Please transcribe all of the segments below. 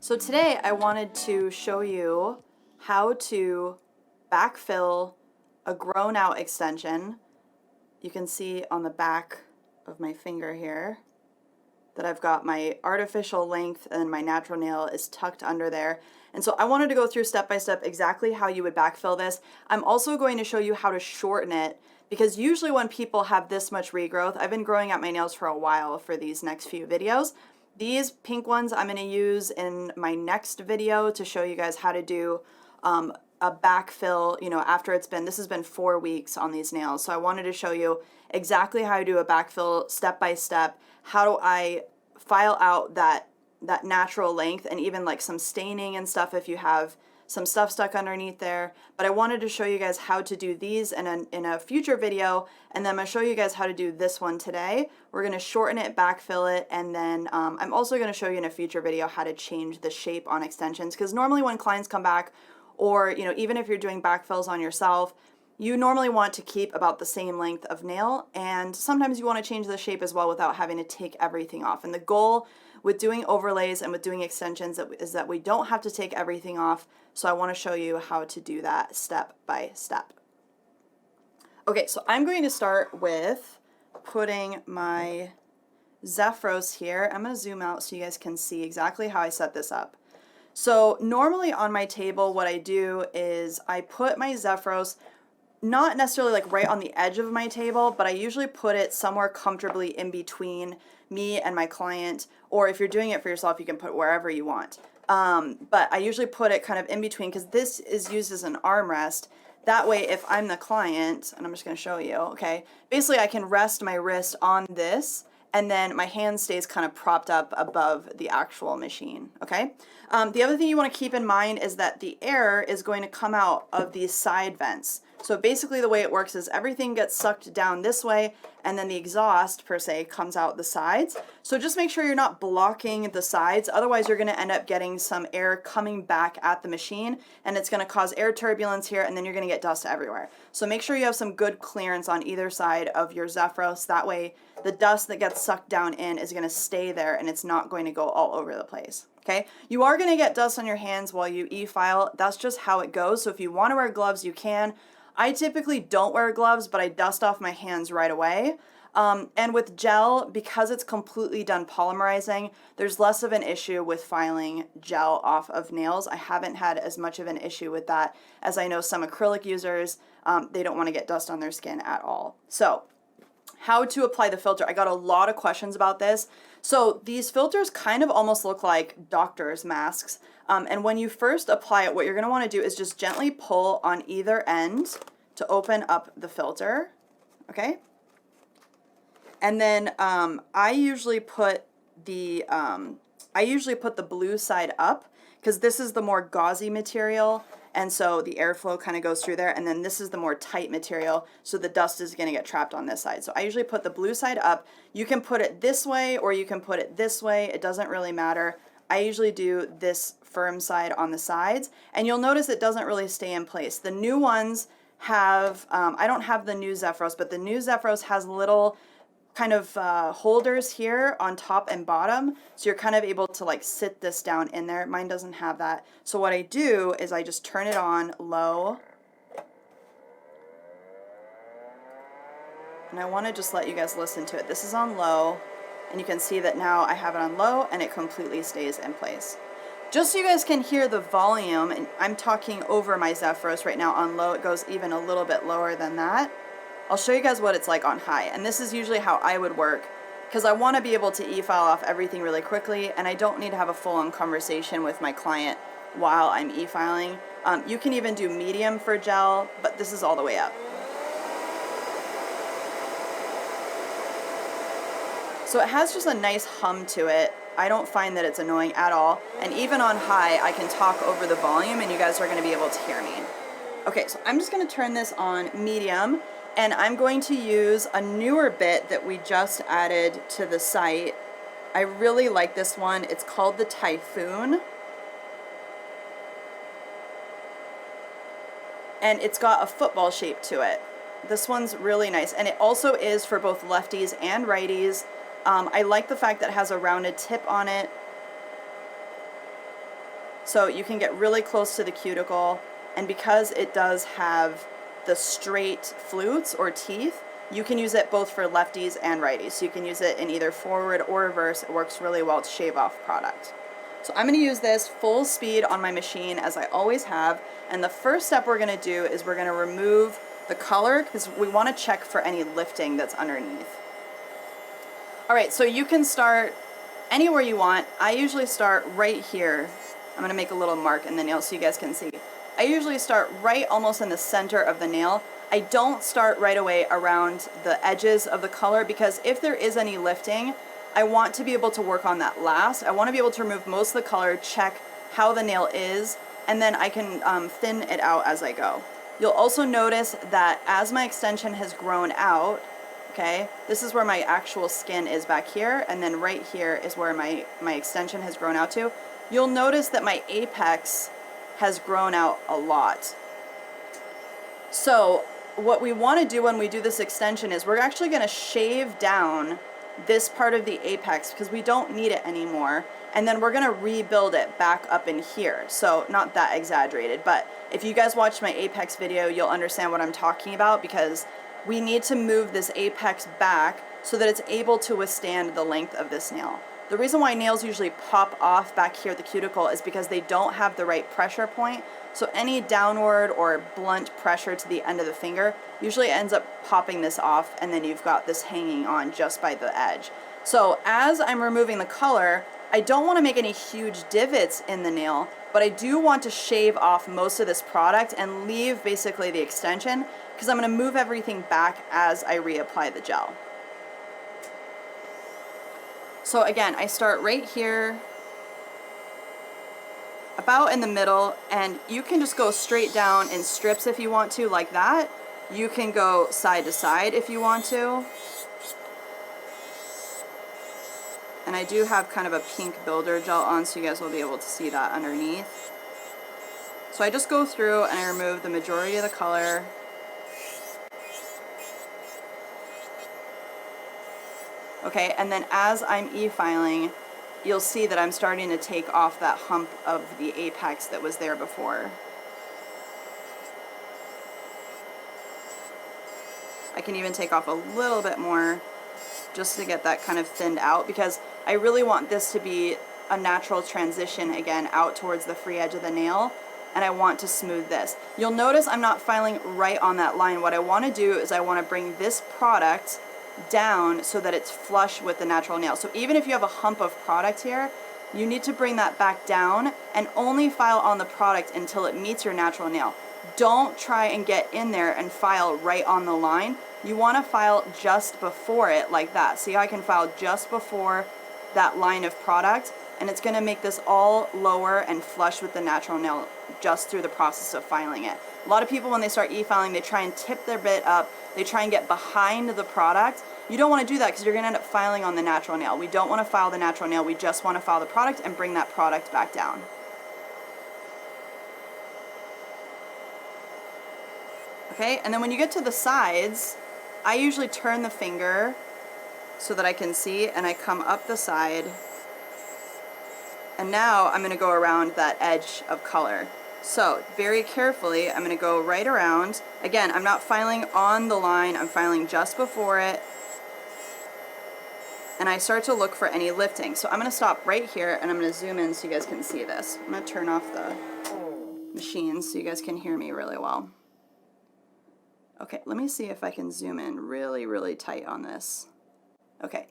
So today I wanted to show you how to backfill a grown out extension. You can see on the back of my finger here that I've got my artificial length and my natural nail is tucked under there. And so I wanted to go through step by step exactly how you would backfill this. I'm also going to show you how to shorten it, because usually when people have this much regrowth, I've been growing out my nails for a while for these next few videos. These pink ones I'm going to use in my next video to show you guys how to do a backfill, after this has been 4 weeks on these nails. So I wanted to show you exactly how to do a backfill step by step. How do I file out that natural length, and even like some staining and stuff if you have some stuff stuck underneath there. But I wanted to show you guys how to do these in a future video, and then I'm going to show you guys how to do this one today. We're going to shorten it, backfill it, and then I'm also going to show you in a future video how to change the shape on extensions, because normally when clients come back, or even if you're doing backfills on yourself, you normally want to keep about the same length of nail, and sometimes you want to change the shape as well without having to take everything off. And the goal with doing overlays and with doing extensions is that we don't have to take everything off. So I want to show you how to do that step by step. Okay, so I'm going to start with putting my Zephyros here. I'm going to zoom out so you guys can see exactly how I set this up. So normally on my table, what I do is I put my Zephyros not necessarily like right on the edge of my table, but I usually put it somewhere comfortably in between me and my client, or if you're doing it for yourself, you can put it wherever you want. But I usually put it kind of in between, because this is used as an armrest. That way, if I'm the client, and I'm just going to show you, okay, basically I can rest my wrist on this, and then my hand stays kind of propped up above the actual machine, okay? The other thing you want to keep in mind is that the air is going to come out of these side vents. So basically the way it works is everything gets sucked down this way, and then the exhaust, per se, comes out the sides. So just make sure you're not blocking the sides, otherwise you're going to end up getting some air coming back at the machine, and it's going to cause air turbulence here, and then you're going to get dust everywhere. So make sure you have some good clearance on either side of your Zephyros. That way the dust that gets sucked down in is going to stay there, and it's not going to go all over the place. Okay, you are going to get dust on your hands while you e-file. That's just how it goes. So if you want to wear gloves, you can. I typically don't wear gloves, but I dust off my hands right away. And with gel, because it's completely done polymerizing, there's less of an issue with filing gel off of nails. I haven't had as much of an issue with that as I know some acrylic users. They don't want to get dust on their skin at all. So how to apply the filter. I got a lot of questions about this. So these filters kind of almost look like doctor's masks. And when you first apply it, what you're going to want to do is just gently pull on either end to open up the filter. Okay. And then I usually put the blue side up, because this is the more gauzy material, and so the airflow kind of goes through there, and then this is the more tight material, so the dust is going to get trapped on this side. So I usually put the blue side up. You can put it this way or you can put it this way. It doesn't really matter. I usually do this firm side on the sides, and you'll notice it doesn't really stay in place. The new ones have, I don't have the new Zephyros, but the new Zephyros has little kind of holders here on top and bottom, so you're kind of able to like sit this down in there. Mine doesn't have that. So what I do is I just turn it on low, and I want to just let you guys listen to it. This is on low, and you can see that now I have it on low and it completely stays in place. Just so you guys can hear the volume, and I'm talking over my Zephyros right now on low. It goes even a little bit lower than that. I'll show you guys what it's like on high, and this is usually how I would work, because I want to be able to e-file off everything really quickly, and I don't need to have a full-on conversation with my client while I'm e-filing. You can even do medium for gel, but this is all the way up. So it has just a nice hum to it. I don't find that it's annoying at all, and even on high, I can talk over the volume, and you guys are going to be able to hear me. Okay, so I'm just going to turn this on medium, and I'm going to use a newer bit that we just added to the site. I really like this one. It's called the Typhoon. And it's got a football shape to it. This one's really nice. And it also is for both lefties and righties. I like the fact that it has a rounded tip on it. So you can get really close to the cuticle, and because it does have the straight flutes or teeth, you can use it both for lefties and righties. So you can use it in either forward or reverse. It works really well to shave off product. So I'm going to use this full speed on my machine as I always have, and the first step we're going to do is we're going to remove the color because we want to check for any lifting that's underneath. Alright, so you can start anywhere you want. I usually start right here. I'm going to make a little mark in the nail so you guys can see. I usually start right almost in the center of the nail. I don't start right away around the edges of the color because if there is any lifting, I want to be able to work on that last. I want to be able to remove most of the color, check how the nail is, and then I can thin it out as I go. You'll also notice that as my extension has grown out, okay, this is where my actual skin is back here, and then right here is where my extension has grown out to. You'll notice that my apex has grown out a lot. So what we want to do when we do this extension is we're actually going to shave down this part of the apex because we don't need it anymore, and then we're going to rebuild it back up in here. So not that exaggerated, but if you guys watch my apex video, you'll understand what I'm talking about because we need to move this apex back so that it's able to withstand the length of this nail. The reason why nails usually pop off back here at the cuticle is because they don't have the right pressure point. So any downward or blunt pressure to the end of the finger usually ends up popping this off, and then you've got this hanging on just by the edge. So as I'm removing the color, I don't want to make any huge divots in the nail, but I do want to shave off most of this product and leave basically the extension because I'm going to move everything back as I reapply the gel. So again, I start right here, about in the middle, and you can just go straight down in strips if you want to, like that. You can go side to side if you want to. And I do have kind of a pink builder gel on, so you guys will be able to see that underneath. So I just go through and I remove the majority of the color. Okay, and then as I'm e-filing, you'll see that I'm starting to take off that hump of the apex that was there before. I can even take off a little bit more just to get that kind of thinned out because I really want this to be a natural transition again out towards the free edge of the nail, and I want to smooth this. You'll notice I'm not filing right on that line. What I want to do is I want to bring this product down so that it's flush with the natural nail. So even if you have a hump of product here, you need to bring that back down and only file on the product until it meets your natural nail. Don't try and get in there and file right on the line. You want to file just before it like that. See how I can file just before that line of product, and it's going to make this all lower and flush with the natural nail just through the process of filing it. A lot of people, when they start e-filing, they try and tip their bit up, they try and get behind the product. You don't want to do that because you're going to end up filing on the natural nail. We don't want to file the natural nail, we just want to file the product and bring that product back down. Okay, and then when you get to the sides, I usually turn the finger so that I can see, and I come up the side, and now I'm going to go around that edge of color. So very carefully, I'm going to go right around. Again, I'm not filing on the line, I'm filing just before it, and I start to look for any lifting. So I'm going to stop right here, and I'm going to zoom in so you guys can see this. I'm going to turn off the machine so you guys can hear me really well. Okay, let me see if I can zoom in really, really tight on this. Okay,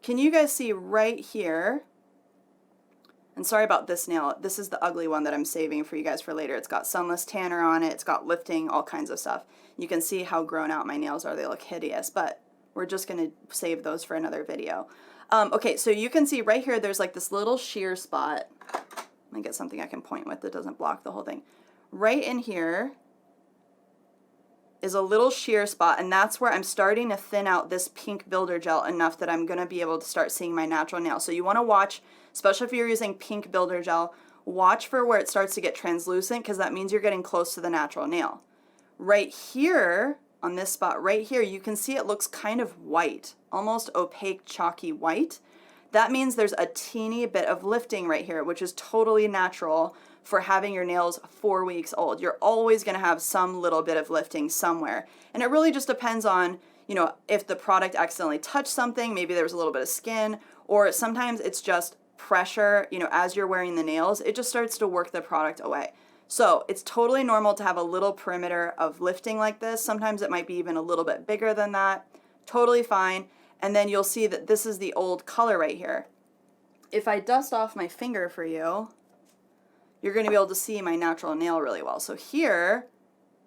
can you guys see right here? And sorry about this nail. This is the ugly one that I'm saving for you guys for later. It's got sunless tanner on it. It's got lifting, all kinds of stuff. You can see how grown out my nails are. They look hideous, but we're just going to save those for another video. Okay, so you can see right here there's like this little shear spot. Let me get something I can point with that doesn't block the whole thing. Right in here is a little shear spot, and that's where I'm starting to thin out this pink builder gel enough that I'm going to be able to start seeing my natural nail. So you want to watch, especially if you're using pink builder gel, watch for where it starts to get translucent because that means you're getting close to the natural nail. Right here, on this spot right here, you can see it looks kind of white, almost opaque, chalky white. that means there's a teeny bit of lifting right here, which is totally natural for having your nails 4 weeks old. You're always going to have some little bit of lifting somewhere. And it really just depends on, you know, if the product accidentally touched something, maybe there was a little bit of skin, or sometimes it's just pressure, you know, as you're wearing the nails, it just starts to work the product away. So it's totally normal to have a little perimeter of lifting like this. Sometimes it might be even a little bit bigger than that. Totally fine. And then you'll see that this is the old color right here. If I dust off my finger for you, you're going to be able to see my natural nail really well. So here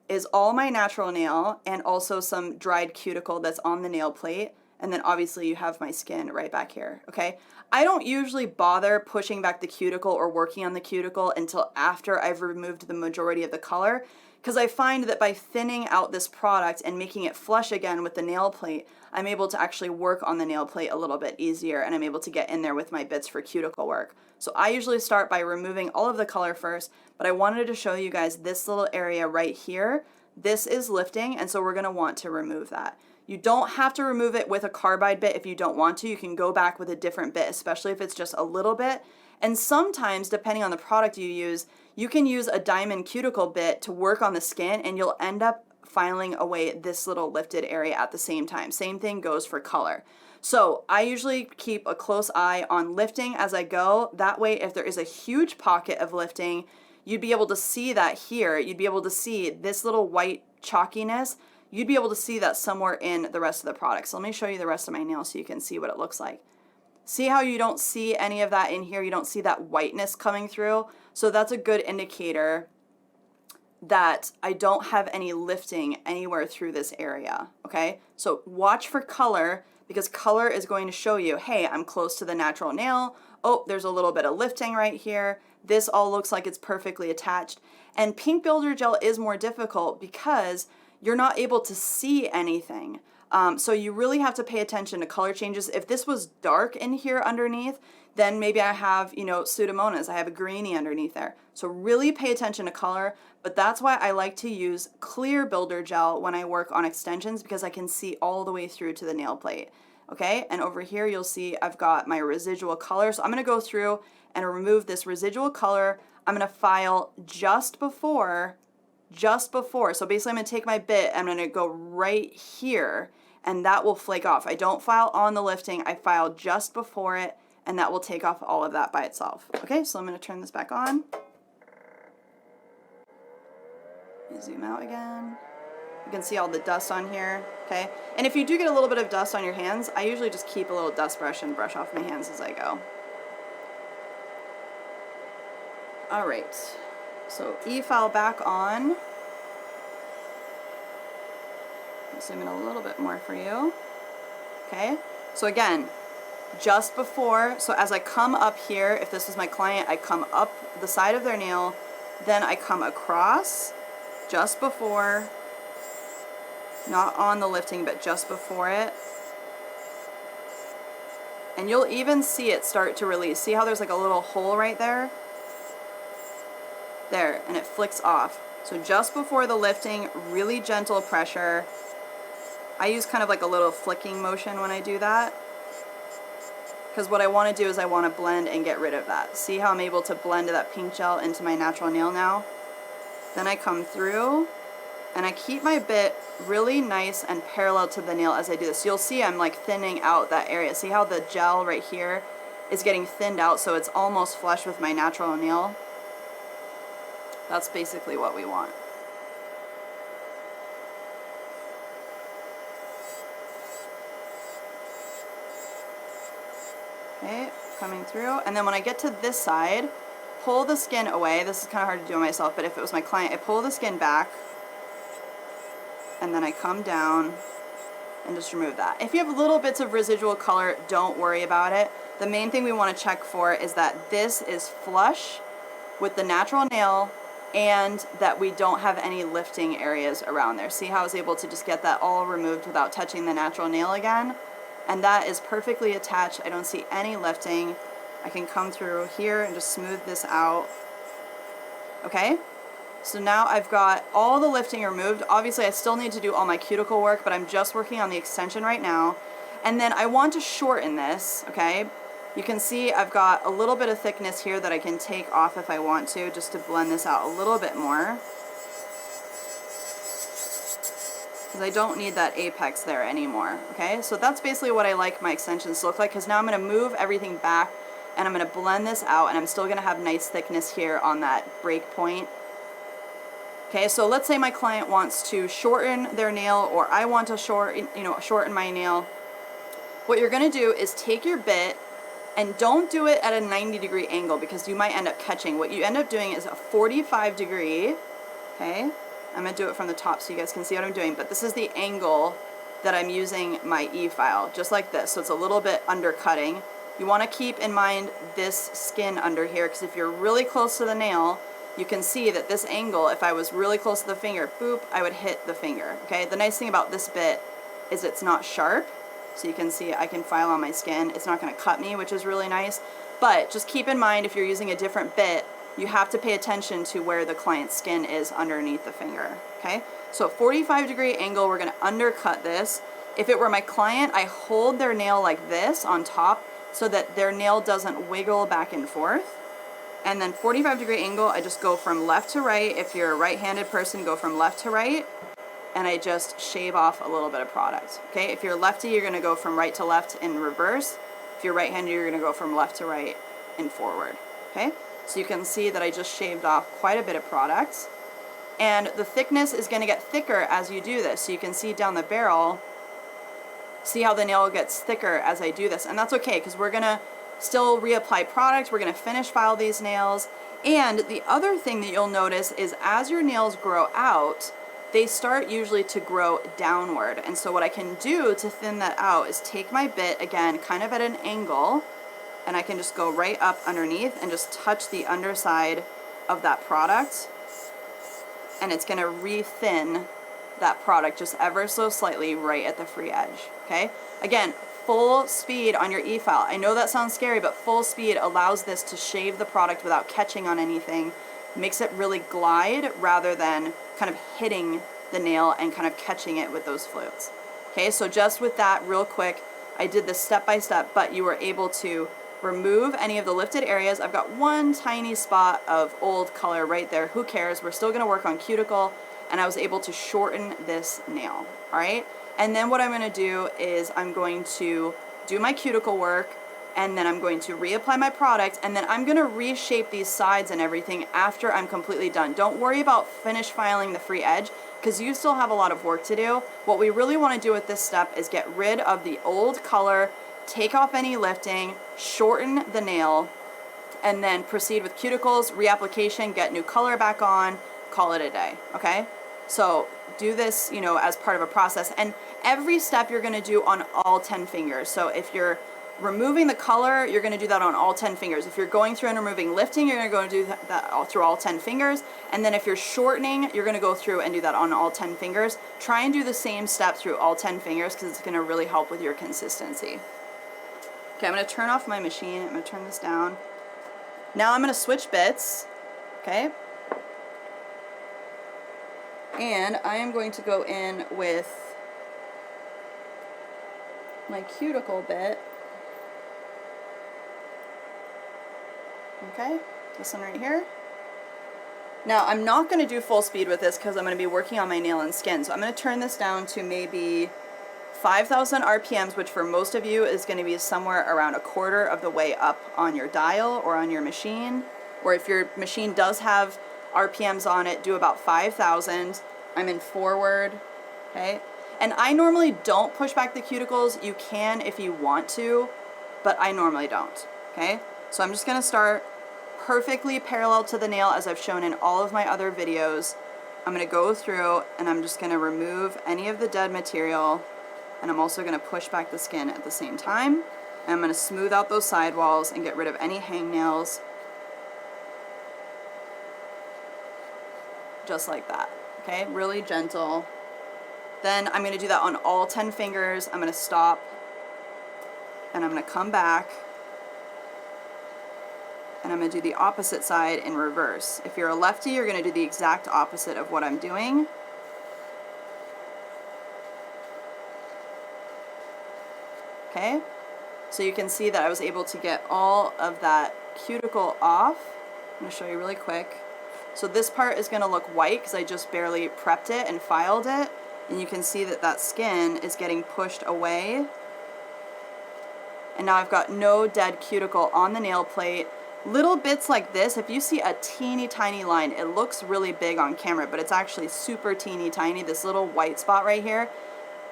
is all my natural nail and also some dried cuticle that's on the nail plate. And then obviously you have my skin right back here, okay? I don't usually bother pushing back the cuticle or working on the cuticle until after I've removed the majority of the color, because I find that by thinning out this product and making it flush again with the nail plate, I'm able to actually work on the nail plate a little bit easier, and I'm able to get in there with my bits for cuticle work. So I usually start by removing all of the color first, but I wanted to show you guys this little area right here. This is lifting, and so we're going to want to remove that. You don't have to remove it with a carbide bit if you don't want to. You can go back with a different bit, especially if it's just a little bit. And sometimes, depending on the product you use, you can use a diamond cuticle bit to work on the skin, and you'll end up filing away this little lifted area at the same time. Same thing goes for color. So I usually keep a close eye on lifting as I go. That way, if there is a huge pocket of lifting, you'd be able to see that here. You'd be able to see this little white chalkiness. You'd be able to see that somewhere in the rest of the product. So let me show you the rest of my nail so you can see what it looks like. See how you don't see any of that in here? You don't see that whiteness coming through? So that's a good indicator that I don't have any lifting anywhere through this area, okay? So watch for color, because color is going to show you, hey, I'm close to the natural nail. Oh, there's a little bit of lifting right here. This all looks like it's perfectly attached. And pink builder gel is more difficult because you're not able to see anything. So you really have to pay attention to color changes. If this was dark in here underneath, then maybe I have, you know, Pseudomonas. I have a greenie underneath there. So really pay attention to color, but that's why I like to use clear builder gel when I work on extensions, because I can see all the way through to the nail plate. Okay, and over here you'll see I've got my residual color. So I'm gonna go through and remove this residual color. I'm gonna file just before. So basically I'm gonna take my bit, I'm gonna go right here, and that will flake off. I don't file on the lifting, I file just before it, and that will take off all of that by itself. Okay, so I'm gonna turn this back on. Let me zoom out again. You can see all the dust on here, okay? And if you do get a little bit of dust on your hands, I usually just keep a little dust brush and brush off my hands as I go. All right, so E-file back on. I'll zoom in a little bit more for you. Okay, so again, just before, so as I come up here, if this is my client, I come up the side of their nail, then I come across just before, not on the lifting, but just before it. And you'll even see it start to release. See how there's like a little hole right there? There, and it flicks off. So just before the lifting, really gentle pressure. I use kind of like a little flicking motion when I do that, because what I want to do is I want to blend and get rid of that. See how I'm able to blend that pink gel into my natural nail now? Then I come through and I keep my bit really nice and parallel to the nail as I do this. You'll see I'm like thinning out that area. See how the gel right here is getting thinned out so it's almost flush with my natural nail? That's basically what we want. Okay, coming through. And then when I get to this side, pull the skin away. This is kind of hard to do myself, but if it was my client, I pull the skin back, and then I come down and just remove that. If you have little bits of residual color, don't worry about it. The main thing we want to check for is that this is flush with the natural nail and that we don't have any lifting areas around there. See how I was able to just get that all removed without touching the natural nail again? And that is perfectly attached. I don't see any lifting. I can come through here and just smooth this out. Okay? So now I've got all the lifting removed. Obviously I still need to do all my cuticle work, but I'm just working on the extension right now. And then I want to shorten this, okay? You can see I've got a little bit of thickness here that I can take off if I want to, just to blend this out a little bit more. Because I don't need that apex there anymore, okay? So that's basically what I like my extensions to look like, because now I'm going to move everything back and I'm going to blend this out, and I'm still going to have nice thickness here on that break point. Okay, so let's say my client wants to shorten their nail, or I want to shorten my nail. What you're going to do is take your bit, and don't do it at a 90-degree angle because you might end up catching. What you end up doing is a 45-degree, okay? I'm going to do it from the top so you guys can see what I'm doing, but this is the angle that I'm using my E-file, just like this. So it's a little bit undercutting. You want to keep in mind this skin under here, because if you're really close to the nail, you can see that this angle, if I was really close to the finger, boop, I would hit the finger, okay? The nice thing about this bit is it's not sharp, so you can see I can file on my skin. It's not going to cut me, which is really nice, but just keep in mind if you're using a different bit, you have to pay attention to where the client's skin is underneath the finger, okay? So 45-degree angle, we're going to undercut this. If it were my client, I hold their nail like this on top so that their nail doesn't wiggle back and forth. And then 45-degree angle, I just go from left to right. If you're a right-handed person, go from left to right, and I just shave off a little bit of product, okay? If you're lefty, you're going to go from right to left in reverse. If you're right-handed, you're going to go from left to right and forward, okay? So you can see that I just shaved off quite a bit of product. And the thickness is going to get thicker as you do this. So you can see down the barrel, see how the nail gets thicker as I do this. And that's okay, because we're going to still reapply product. We're going to finish file these nails. And the other thing that you'll notice is as your nails grow out, they start usually to grow downward. And so what I can do to thin that out is take my bit, again, kind of at an angle, and I can just go right up underneath and just touch the underside of that product. And it's going to re-thin that product just ever so slightly right at the free edge, okay? Again, full speed on your E-file. I know that sounds scary, but full speed allows this to shave the product without catching on anything. Makes it really glide rather than kind of hitting the nail and kind of catching it with those flutes. Okay, so just with that real quick, I did this step by step, but you were able to remove any of the lifted areas. I've got one tiny spot of old color right there. Who cares? We're still going to work on cuticle, and I was able to shorten this nail, all right? And then what I'm going to do is I'm going to do my cuticle work, and then I'm going to reapply my product, and then I'm going to reshape these sides and everything after I'm completely done. Don't worry about finish filing the free edge, because you still have a lot of work to do. What we really want to do with this step is get rid of the old color, take off any lifting, shorten the nail, and then proceed with cuticles, reapplication, get new color back on, call it a day, okay? So do this, you know, as part of a process, and every step you're going to do on all 10 fingers. So if you're removing the color, you're going to do that on all 10 fingers. If you're going through and removing lifting, you're going to go do that all through all 10 fingers. And then if you're shortening, you're going to go through and do that on all 10 fingers. Try and do the same step through all 10 fingers because it's going to really help with your consistency. Okay, I'm going to turn off my machine. I'm going to turn this down. Now I'm going to switch bits, okay? And I am going to go in with my cuticle bit. Okay, this one right here. Now, I'm not going to do full speed with this because I'm going to be working on my nail and skin. So I'm going to turn this down to maybe 5,000 RPMs, which for most of you is going to be somewhere around a quarter of the way up on your dial or on your machine. Or if your machine does have RPMs on it, do about 5,000. I'm in forward, okay? And I normally don't push back the cuticles. You can if you want to, but I normally don't, okay? So I'm just going to start perfectly parallel to the nail as I've shown in all of my other videos. I'm going to go through and I'm just going to remove any of the dead material, and I'm also going to push back the skin at the same time. And I'm going to smooth out those sidewalls and get rid of any hangnails. Just like that, okay? Really gentle. Then I'm going to do that on all 10 fingers. I'm going to stop and I'm going to come back. And I'm going to do the opposite side in reverse. If you're a lefty, you're going to do the exact opposite of what I'm doing. Okay? So you can see that I was able to get all of that cuticle off. I'm going to show you really quick. So this part is going to look white because I just barely prepped it and filed it. And you can see that that skin is getting pushed away. And now I've got no dead cuticle on the nail plate. Little bits like this, if you see a teeny tiny line, it looks really big on camera, but it's actually super teeny tiny, this little white spot right here.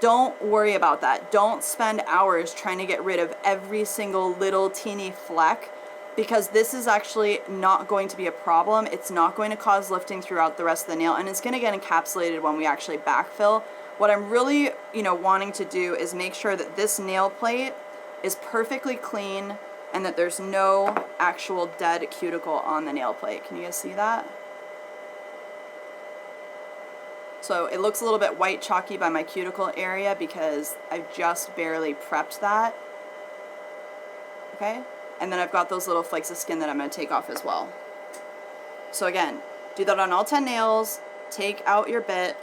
Don't worry about that. Don't spend hours trying to get rid of every single little teeny fleck, because this is actually not going to be a problem. It's not going to cause lifting throughout the rest of the nail, and it's going to get encapsulated when we actually backfill. What I'm really, wanting to do is make sure that this nail plate is perfectly clean and that there's no actual dead cuticle on the nail plate. Can you guys see that? So it looks a little bit white chalky by my cuticle area because I just barely prepped that. Okay? And then I've got those little flakes of skin that I'm going to take off as well. So again, do that on all 10 nails, take out your bit,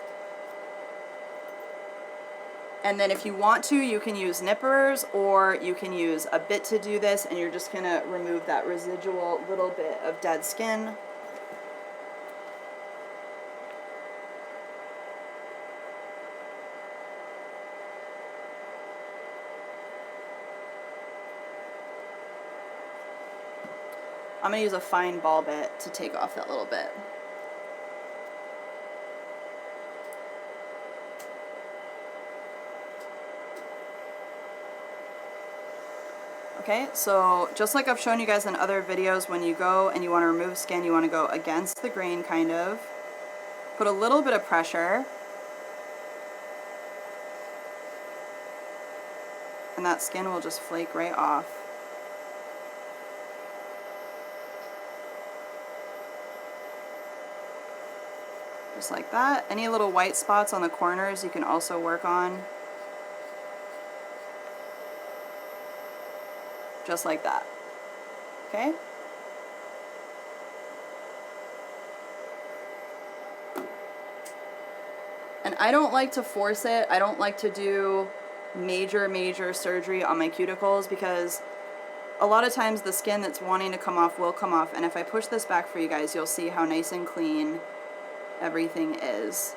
and then if you want to, you can use nippers or you can use a bit to do this, and you're just going to remove that residual little bit of dead skin. I'm going to use a fine ball bit to take off that little bit. Okay, so just like I've shown you guys in other videos, when you go and you want to remove skin, you want to go against the grain kind of. Put a little bit of pressure. And that skin will just flake right off. Just like that. Any little white spots on the corners you can also work on. Just like that. Okay? And I don't like to force it. I don't like to do major surgery on my cuticles, because a lot of times the skin that's wanting to come off will come off. And if I push this back for you guys, you'll see how nice and clean everything is.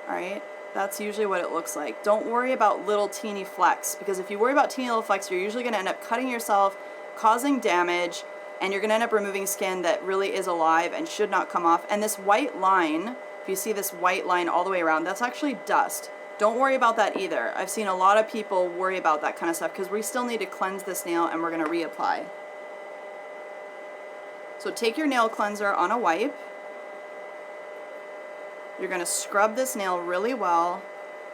Alright? That's usually what it looks like. Don't worry about little teeny flecks, because if you worry about teeny little flecks, you're usually going to end up cutting yourself, causing damage, and you're going to end up removing skin that really is alive and should not come off. And this white line, if you see this white line all the way around, that's actually dust. Don't worry about that either. I've seen a lot of people worry about that kind of stuff because we still need to cleanse this nail and we're going to reapply. So take your nail cleanser on a wipe. You're going to scrub this nail really well,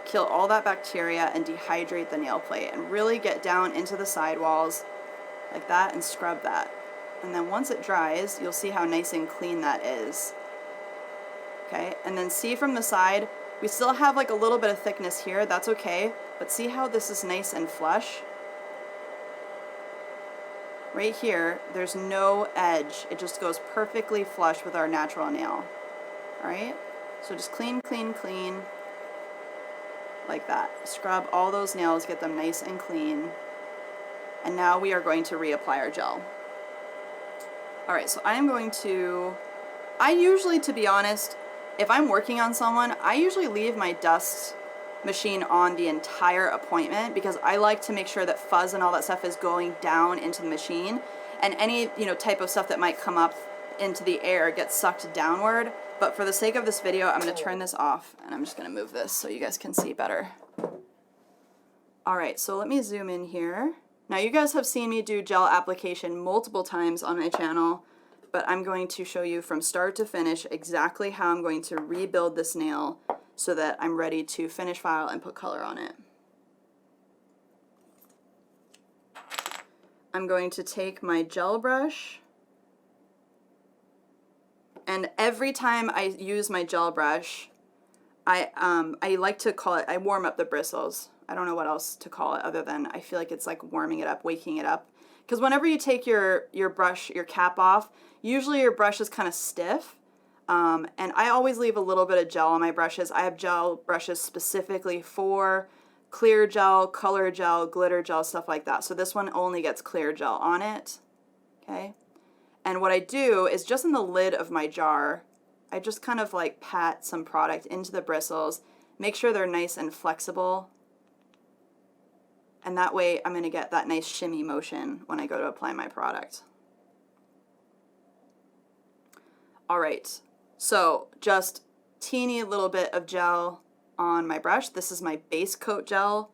kill all that bacteria, and dehydrate the nail plate. And really get down into the sidewalls like that and scrub that. And then once it dries, you'll see how nice and clean that is. Okay, and then see from the side, we still have like a little bit of thickness here. That's okay, but see how this is nice and flush? Right here, there's no edge. It just goes perfectly flush with our natural nail. All right? So just clean, clean, clean, like that. Scrub all those nails, get them nice and clean. And now we are going to reapply our gel. All right, so I am going to, I usually, to be honest, if I'm working on someone, I usually leave my dust machine on the entire appointment, because I like to make sure that fuzz and all that stuff is going down into the machine, and any, type of stuff that might come up into the air gets sucked downward. But for the sake of this video, I'm going to turn this off, and I'm just going to move this so you guys can see better. Alright, so let me zoom in here. Now you guys have seen me do gel application multiple times on my channel, but I'm going to show you from start to finish exactly how I'm going to rebuild this nail so that I'm ready to finish file and put color on it. I'm going to take my gel brush, and every time I use my gel brush, I like to call it, I warm up the bristles. I don't know what else to call it other than I feel like it's like warming it up, waking it up. Because whenever you take your brush, your cap off, usually your brush is kind of stiff. And I always leave a little bit of gel on my brushes. I have gel brushes specifically for clear gel, color gel, glitter gel, stuff like that. So this one only gets clear gel on it, okay? And what I do is just in the lid of my jar, I just kind of like pat some product into the bristles, make sure they're nice and flexible, and that way I'm going to get that nice shimmy motion when I go to apply my product. All right, so just teeny little bit of gel on my brush. This is my base coat gel.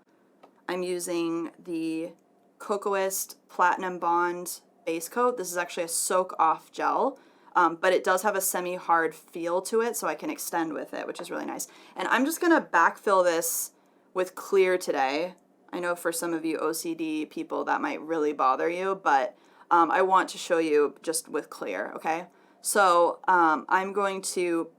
I'm using the Cocoist Platinum Bond base coat. This is actually a soak off gel, but it does have a semi-hard feel to it, so I can extend with it, which is really nice. And I'm just gonna backfill this with clear today. I know for some of you OCD people that might really bother you, but I want to show you just with clear, okay? So I'm going to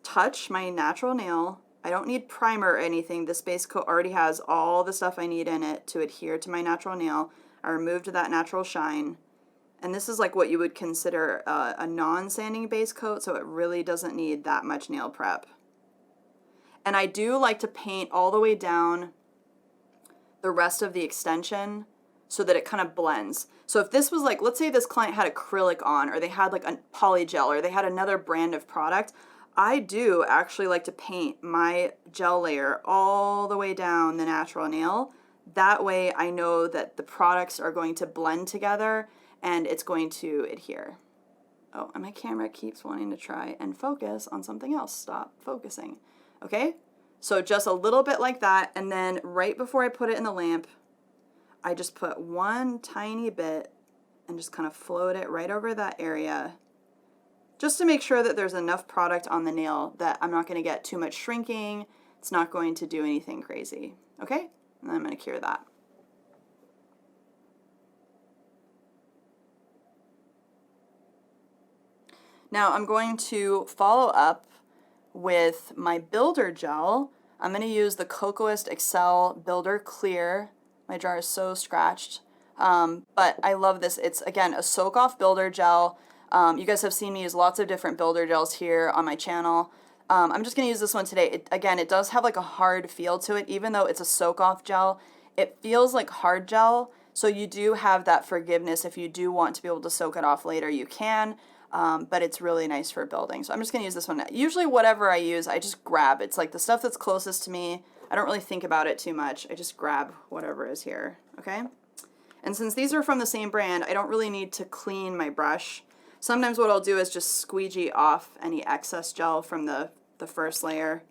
touch my natural nail. I don't need primer or anything. This base coat already has all the stuff I need in it to adhere to my natural nail. I removed that natural shine. And this is like what you would consider a non-sanding base coat, so it really doesn't need that much nail prep. And I do like to paint all the way down the rest of the extension so that it kind of blends. So if this was like, let's say this client had acrylic on, or they had like a polygel, or they had another brand of product, I do actually like to paint my gel layer all the way down the natural nail. That way I know that the products are going to blend together and it's going to adhere. Oh, and my camera keeps wanting to try and focus on something else. Stop focusing. Okay, so just a little bit like that, and then right before I put it in the lamp, I just put one tiny bit and just kind of float it right over that area, just to make sure that there's enough product on the nail that I'm not going to get too much shrinking. It's not going to do anything crazy. Okay, and then I'm going to cure that. Now I'm going to follow up with my builder gel. I'm going to use the Cocoist Excel Builder Clear. My jar is so scratched, but I love this. It's, again, a soak-off builder gel. You guys have seen me use lots of different builder gels here on my channel. I'm just going to use this one today. Again, it does have like a hard feel to it. Even though it's a soak-off gel, it feels like hard gel, so you do have that forgiveness. If you do want to be able to soak it off later, you can. But it's really nice for building. So I'm just going to use this one. Usually whatever I use, I just grab. It's like the stuff that's closest to me. I don't really think about it too much. I just grab whatever is here, okay? And since these are from the same brand, I don't really need to clean my brush. Sometimes what I'll do is just squeegee off any excess gel from the first layer.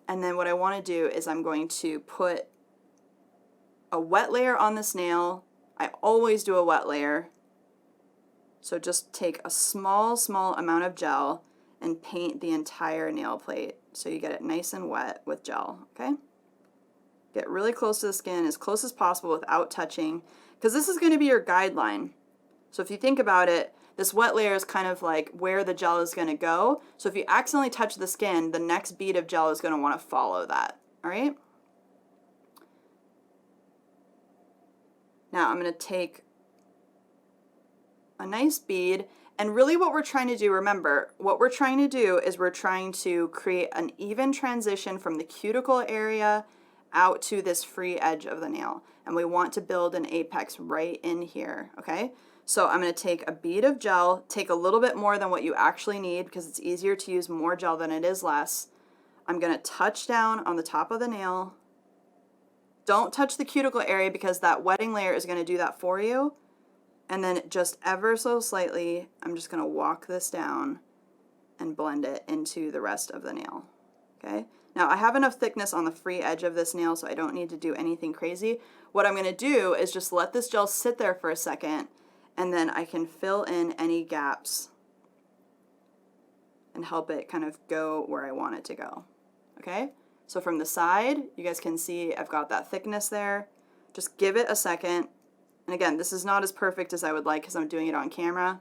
And then what I want to do is I'm going to put a wet layer on this nail. I always do a wet layer. So just take a small amount of gel and paint the entire nail plate so you get it nice and wet with gel, okay? Get really close to the skin, as close as possible without touching, because this is going to be your guideline. So if you think about it, this wet layer is kind of like where the gel is going to go. So if you accidentally touch the skin, the next bead of gel is going to want to follow that, all right? Now I'm going to take a nice bead, and really what we're trying to do, remember, what we're trying to do is we're trying to create an even transition from the cuticle area out to this free edge of the nail, and we want to build an apex right in here, okay? So I'm going to take a bead of gel, take a little bit more than what you actually need because it's easier to use more gel than it is less. I'm going to touch down on the top of the nail. Don't touch the cuticle area because that wetting layer is going to do that for you. And then just ever so slightly, I'm just going to walk this down and blend it into the rest of the nail, okay? Now I have enough thickness on the free edge of this nail, so I don't need to do anything crazy. What I'm going to do is just let this gel sit there for a second, and then I can fill in any gaps and help it kind of go where I want it to go, okay? So from the side, you guys can see I've got that thickness there. Just give it a second. And again, this is not as perfect as I would like because I'm doing it on camera.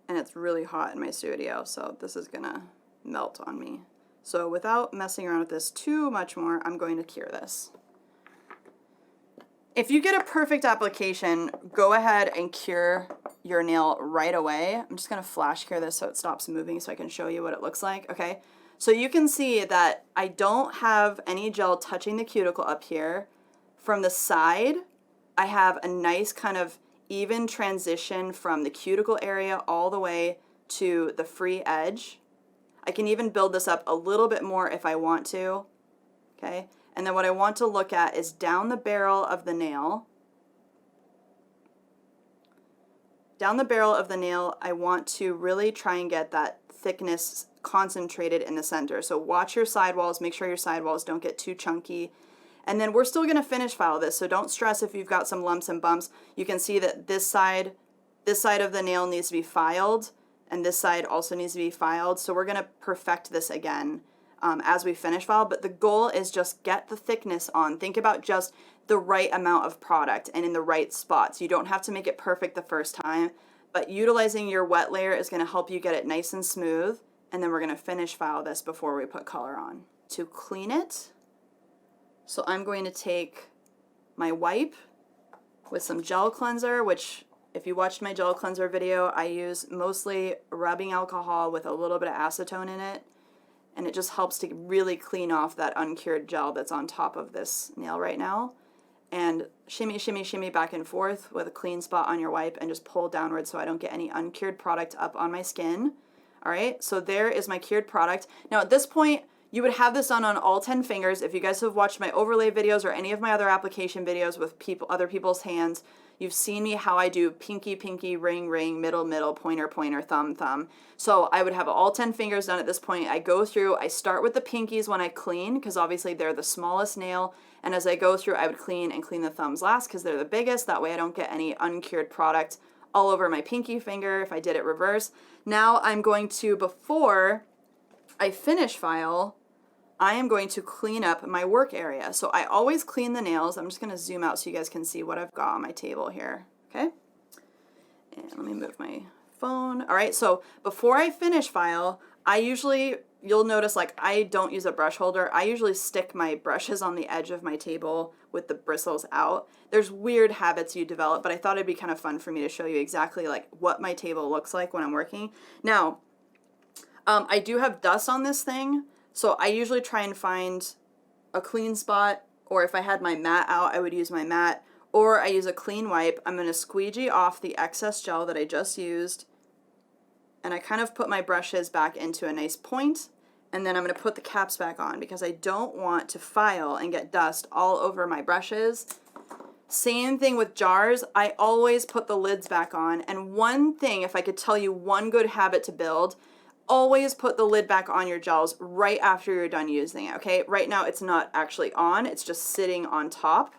And it's really hot in my studio, so this is gonna melt on me. So without messing around with this too much more, I'm going to cure this. If you get a perfect application, go ahead and cure your nail right away. I'm just gonna flash cure this so it stops moving so I can show you what it looks like, okay? So you can see that I don't have any gel touching the cuticle up here. From the side, I have a nice kind of even transition from the cuticle area all the way to the free edge. I can even build this up a little bit more if I want to, okay? And then what I want to look at is down the barrel of the nail. Down the barrel of the nail, I want to really try and get that thickness concentrated in the center. So watch your sidewalls, make sure your sidewalls don't get too chunky. And then we're still going to finish file this, so don't stress if you've got some lumps and bumps. You can see that this side of the nail needs to be filed, and this side also needs to be filed. So we're going to perfect this again as we finish file, but the goal is just get the thickness on. Think about just the right amount of product and in the right spots. You don't have to make it perfect the first time, but utilizing your wet layer is going to help you get it nice and smooth, and then we're going to finish file this before we put color on. To clean it, so I'm going to take my wipe with some gel cleanser, which if you watched my gel cleanser video, I use mostly rubbing alcohol with a little bit of acetone in it, and it just helps to really clean off that uncured gel that's on top of this nail right now. And shimmy, shimmy, shimmy back and forth with a clean spot on your wipe and just pull downward so I don't get any uncured product up on my skin. All right, so there is my cured product. Now at this point, you would have this done on all 10 fingers. If you guys have watched my overlay videos or any of my other application videos with other people's hands, you've seen me how I do pinky, pinky, ring, ring, middle, middle, pointer, pointer, thumb, thumb. So I would have all 10 fingers done at this point. I go through, I start with the pinkies when I clean, because obviously they're the smallest nail. And as I go through, I would clean and clean the thumbs last because they're the biggest. That way I don't get any uncured product all over my pinky finger if I did it reverse. Now I'm going to, before I finish file, I am going to clean up my work area. So I always clean the nails. I'm just going to zoom out so you guys can see what I've got on my table here. Okay. And let me move my phone. All right. So before I finish file, I usually, you'll notice like I don't use a brush holder. I usually stick my brushes on the edge of my table with the bristles out. There's weird habits you develop, but I thought it'd be kind of fun for me to show you exactly like what my table looks like when I'm working. Now, I do have dust on this thing. So I usually try and find a clean spot, or if I had my mat out, I would use my mat, or I use a clean wipe. I'm going to squeegee off the excess gel that I just used, and I kind of put my brushes back into a nice point, and then I'm going to put the caps back on because I don't want to file and get dust all over my brushes. Same thing with jars. I always put the lids back on, and one thing, if I could tell you one good habit to build, always put the lid back on your gels right after you're done using it, okay? Right now it's not actually on, it's just sitting on top.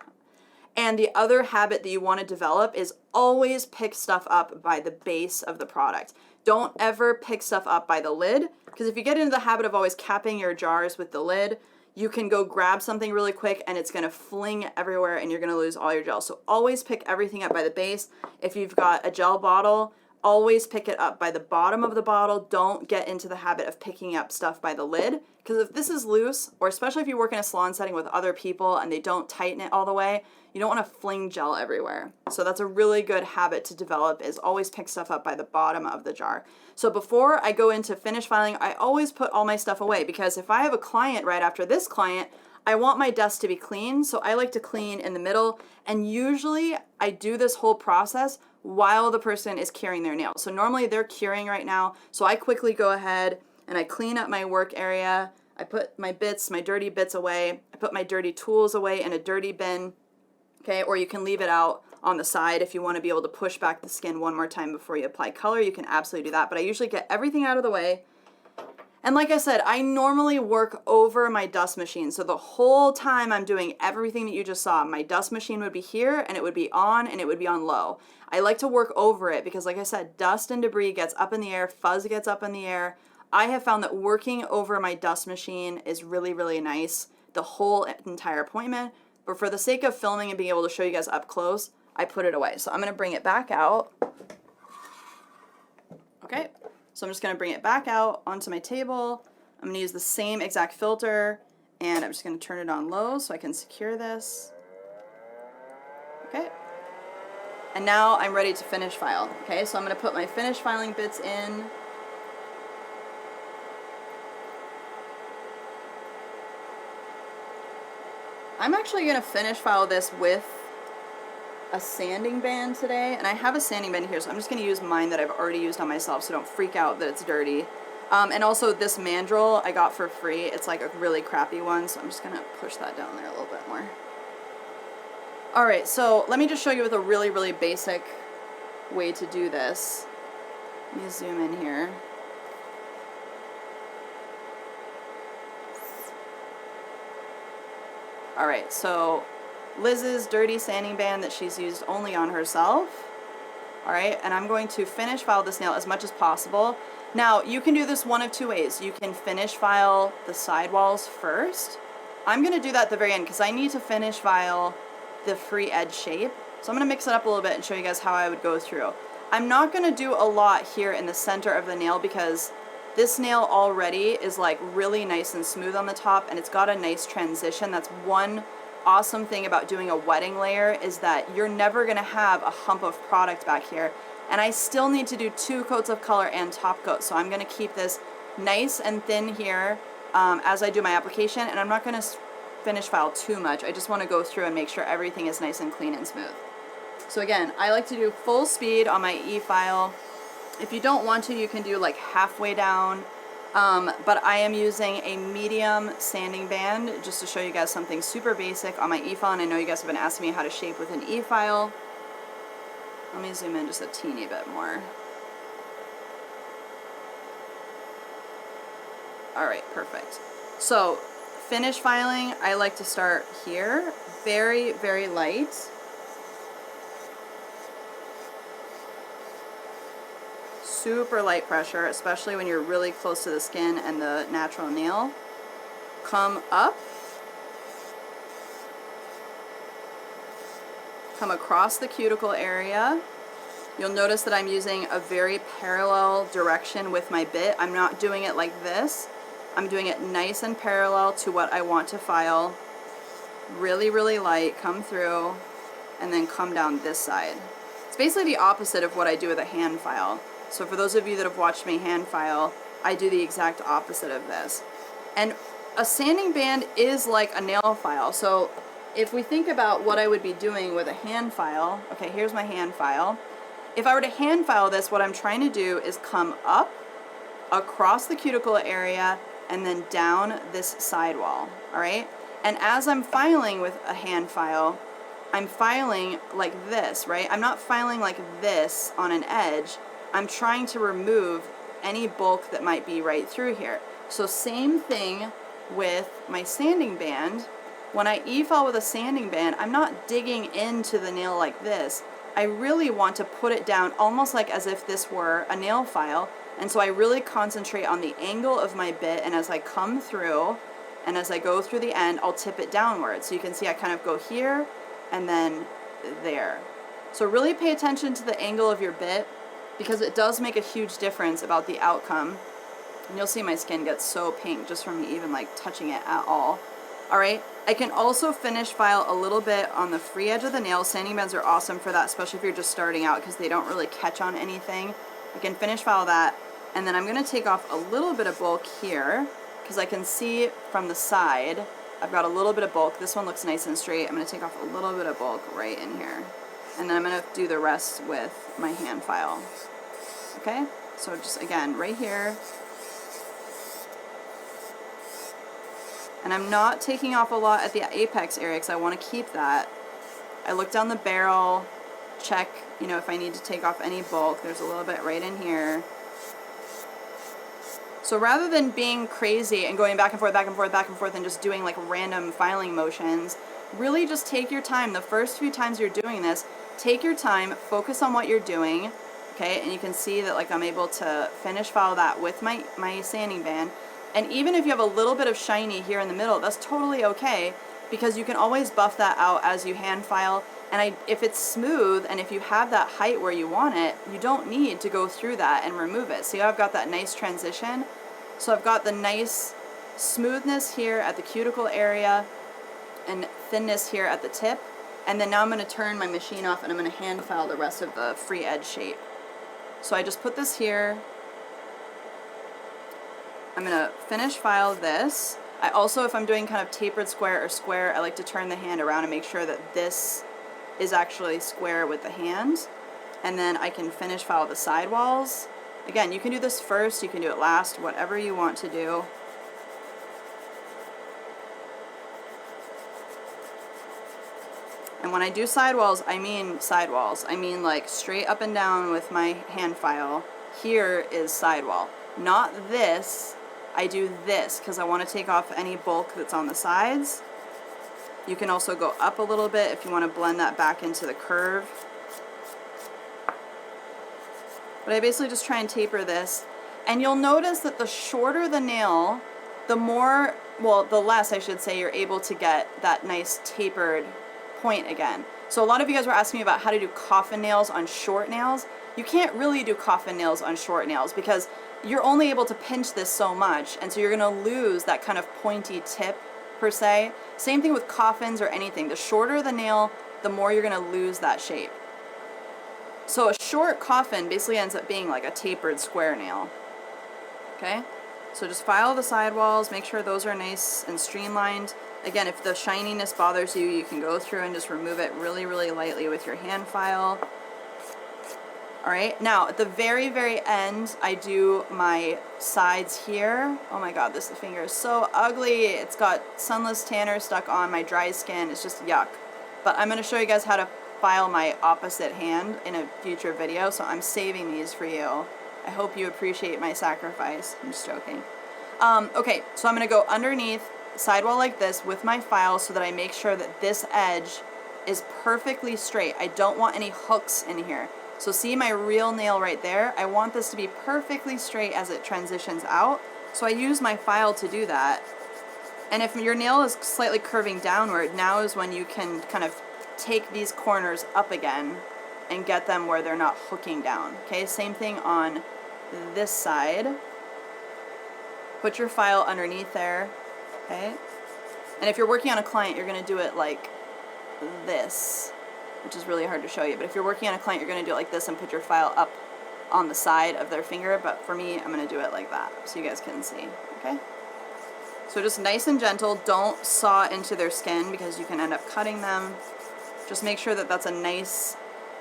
And the other habit that you want to develop is always pick stuff up by the base of the product. Don't ever pick stuff up by the lid, because if you get into the habit of always capping your jars with the lid, you can go grab something really quick and it's going to fling everywhere and you're going to lose all your gel. So always pick everything up by the base. If you've got a gel bottle, always pick it up by the bottom of the bottle. Don't get into the habit of picking up stuff by the lid, because if this is loose, or especially if you work in a salon setting with other people and they don't tighten it all the way, you don't want to fling gel everywhere. So that's a really good habit to develop, is always pick stuff up by the bottom of the jar. So before I go into finish filing, I always put all my stuff away, because if I have a client right after this client, I want my desk to be clean, so I like to clean in the middle, and usually I do this whole process while the person is curing their nails. So normally they're curing right now, so I quickly go ahead and I clean up my work area. I put my bits, my dirty bits away. I put my dirty tools away in a dirty bin, okay? Or you can leave it out on the side if you want to be able to push back the skin one more time before you apply color. You can absolutely do that, but I usually get everything out of the way. And like I said, I normally work over my dust machine. So the whole time I'm doing everything that you just saw, my dust machine would be here and it would be on and it would be on low. I like to work over it because, like I said, dust and debris gets up in the air, fuzz gets up in the air. I have found that working over my dust machine is really, really nice the whole entire appointment. But for the sake of filming and being able to show you guys up close, I put it away. So I'm going to bring it back out. Okay. So I'm just going to bring it back out onto my table. I'm going to use the same exact filter, and I'm just going to turn it on low so I can secure this. Okay. And now I'm ready to finish file. Okay, so I'm going to put my finish filing bits in. I'm actually going to finish file this with a sanding band today, and I have a sanding band here, so I'm just going to use mine that I've already used on myself, so don't freak out that it's dirty. And also this mandrel I got for free. It's like a really crappy one, so I'm just going to push that down there a little bit more. Alright, so let me just show you with a really, really basic way to do this. Let me zoom in here. Alright, so Liz's dirty sanding band that she's used only on herself. Alright, and I'm going to finish file this nail as much as possible. Now, you can do this one of two ways. You can finish file the sidewalls first. I'm going to do that at the very end because I need to finish file the free edge shape. So I'm going to mix it up a little bit and show you guys how I would go through. I'm not going to do a lot here in the center of the nail because this nail already is like really nice and smooth on the top, and it's got a nice transition. That's one awesome thing about doing a wetting layer, is that you're never going to have a hump of product back here. And I still need to do 2 coats of color and top coat, so I'm going to keep this nice and thin here as I do my application, and I'm not going to finish file too much. I just want to go through and make sure everything is nice and clean and smooth. So again, I like to do full speed on my e-file. If you don't want to, you can do like halfway down, but I am using a medium sanding band just to show you guys something super basic on my e-file, and I know you guys have been asking me how to shape with an e-file. Let me zoom in just a teeny bit more. Alright, perfect. So, finish filing, I like to start here, very, very light. Super light pressure, especially when you're really close to the skin and the natural nail. Come up. Come across the cuticle area. You'll notice that I'm using a very parallel direction with my bit. I'm not doing it like this. I'm doing it nice and parallel to what I want to file. Really, really light, come through, and then come down this side. It's basically the opposite of what I do with a hand file. So for those of you that have watched me hand file, I do the exact opposite of this. And a sanding band is like a nail file. So if we think about what I would be doing with a hand file, okay, here's my hand file. If I were to hand file this, what I'm trying to do is come up across the cuticle area and then down this sidewall, all right? And as I'm filing with a hand file, I'm filing like this, right? I'm not filing like this on an edge. I'm trying to remove any bulk that might be right through here. So same thing with my sanding band. When I e-file with a sanding band, I'm not digging into the nail like this. I really want to put it down almost like as if this were a nail file. And so I really concentrate on the angle of my bit, and as I come through and as I go through the end, I'll tip it downward. So you can see I kind of go here and then there. So really pay attention to the angle of your bit, because it does make a huge difference about the outcome. And you'll see my skin gets so pink just from me even like touching it at all. Alright, I can also finish file a little bit on the free edge of the nail. Sanding bands are awesome for that, especially if you're just starting out, because they don't really catch on anything. I can finish file that, and then I'm going to take off a little bit of bulk here, because I can see from the side I've got a little bit of bulk. This one looks nice and straight. I'm going to take off a little bit of bulk right in here, and then I'm going to do the rest with my hand file. Okay, so just again right here. And I'm not taking off a lot at the apex area because I want to keep that. I look down the barrel, check, you know, if I need to take off any bulk. There's a little bit right in here. So rather than being crazy and going back and forth, back and forth, back and forth, and just doing like random filing motions, really just take your time. The first few times you're doing this, take your time, focus on what you're doing, okay? And you can see that like I'm able to finish file that with my sanding band. And even if you have a little bit of shiny here in the middle, that's totally okay, because you can always buff that out as you hand file. And if it's smooth and if you have that height where you want it, you don't need to go through that and remove it. See how I've got that nice transition? So I've got the nice smoothness here at the cuticle area and thinness here at the tip. And then now I'm going to turn my machine off and I'm going to hand file the rest of the free edge shape. So I just put this here. I'm going to finish file this. I also, if I'm doing kind of tapered square or square, I like to turn the hand around and make sure that this is actually square with the hand. And then I can finish file the sidewalls. Again, you can do this first, you can do it last, whatever you want to do. And when I do sidewalls, I mean sidewalls. I mean like straight up and down with my hand file. Here is sidewall. Not this. I do this because I want to take off any bulk that's on the sides. You can also go up a little bit if you want to blend that back into the curve. But I basically just try and taper this. And you'll notice that the shorter the nail, the more, well, the less I should say, you're able to get that nice tapered point again. So a lot of you guys were asking me about how to do coffin nails on short nails. You can't really do coffin nails on short nails because you're only able to pinch this so much, and so you're going to lose that kind of pointy tip per se. Same thing with coffins or anything. The shorter the nail, the more you're going to lose that shape. So a short coffin basically ends up being like a tapered square nail. Okay? So just file the sidewalls, make sure those are nice and streamlined. Again, if the shininess bothers you, you can go through and just remove it really, really lightly with your hand file. Alright, now at the very, very end, I do my sides here. Oh my god, this finger is so ugly. It's got sunless tanner stuck on my dry skin. It's just yuck. But I'm going to show you guys how to file my opposite hand in a future video, so I'm saving these for you. I hope you appreciate my sacrifice. I'm just joking. Okay, so I'm going to go underneath sidewall like this with my file so that I make sure that this edge is perfectly straight. I don't want any hooks in here. So see my real nail right there? I want this to be perfectly straight as it transitions out. So I use my file to do that. And if your nail is slightly curving downward, now is when you can kind of take these corners up again and get them where they're not hooking down. Okay, same thing on this side. Put your file underneath there. Okay? And if you're working on a client, you're going to do it like this, which is really hard to show you. But if you're working on a client, you're going to do it like this and put your file up on the side of their finger. But for me, I'm going to do it like that so you guys can see. Okay? So just nice and gentle. Don't saw into their skin because you can end up cutting them. Just make sure that that's a nice,